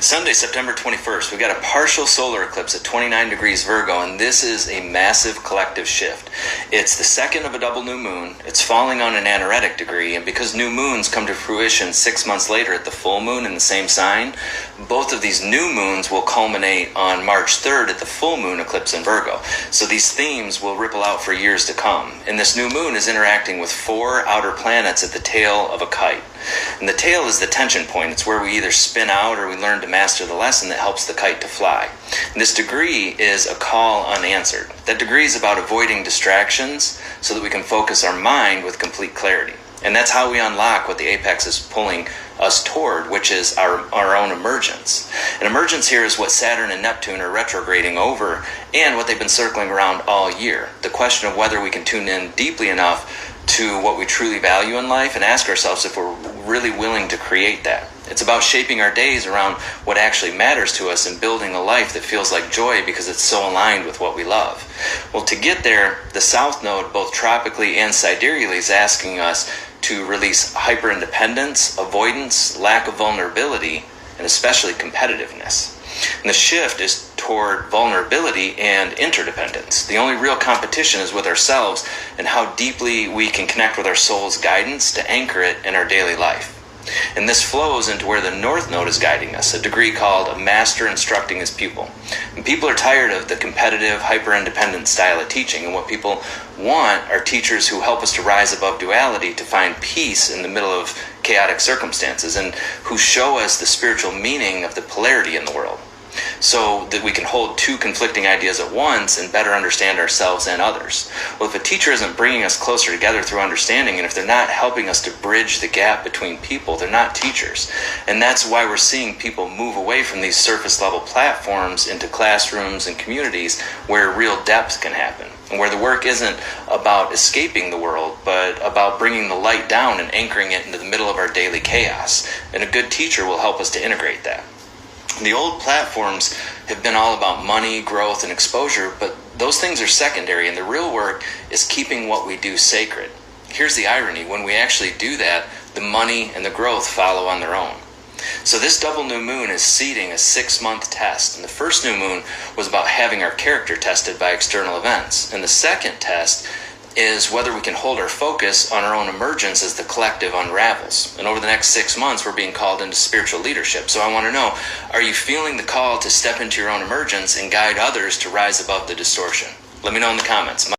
Sunday, September 21st, we got a partial solar eclipse at 29 degrees Virgo, and this is a massive collective shift. It's the second of a double new moon. It's falling on an anaretic degree, and because new moons come to fruition 6 months later at the full moon in the same sign, both of these new moons will culminate on March 3rd at the full moon eclipse in Virgo. So these themes will ripple out for years to come. And this new moon is interacting with 4 outer planets at the tail of a kite. And the tail is the tension point. It's where we either spin out or we learn to master the lesson that helps the kite to fly. And this degree is a call unanswered. That degree is about avoiding distractions so that we can focus our mind with complete clarity. And that's how we unlock what the apex is pulling us toward, which is our own emergence. And emergence here is what Saturn and Neptune are retrograding over and what they've been circling around all year. The question of whether we can tune in deeply enough to what we truly value in life and ask ourselves if we're really willing to create that. It's about shaping our days around what actually matters to us and building a life that feels like joy because it's so aligned with what we love. Well, to get there, the South Node, both tropically and sidereally, is asking us to release hyper-independence, avoidance, lack of vulnerability, and especially competitiveness. And the shift is toward vulnerability and interdependence. The only real competition is with ourselves and how deeply we can connect with our soul's guidance to anchor it in our daily life. And this flows into where the North Node is guiding us, a degree called a master instructing his pupil. And people are tired of the competitive, hyper-independent style of teaching, and what people want are teachers who help us to rise above duality, to find peace in the middle of chaotic circumstances, and who show us the spiritual meaning of the polarity in the world, so that we can hold 2 conflicting ideas at once and better understand ourselves and others. Well, if a teacher isn't bringing us closer together through understanding, and if they're not helping us to bridge the gap between people, they're not teachers. And that's why we're seeing people move away from these surface level platforms into classrooms and communities where real depth can happen, and where the work isn't about escaping the world, but about bringing the light down and anchoring it into the middle of our daily chaos. And a good teacher will help us to integrate that. The old platforms have been all about money, growth, and exposure, but those things are secondary, and the real work is keeping what we do sacred. Here's the irony: when we actually do that, the money and the growth follow on their own. So this double new moon is seeding a 6-month test, and the first new moon was about having our character tested by external events, and the second test is whether we can hold our focus on our own emergence as the collective unravels. And over the next 6 months, we're being called into spiritual leadership. So I want to know, are you feeling the call to step into your own emergence and guide others to rise above the distortion? Let me know in the comments.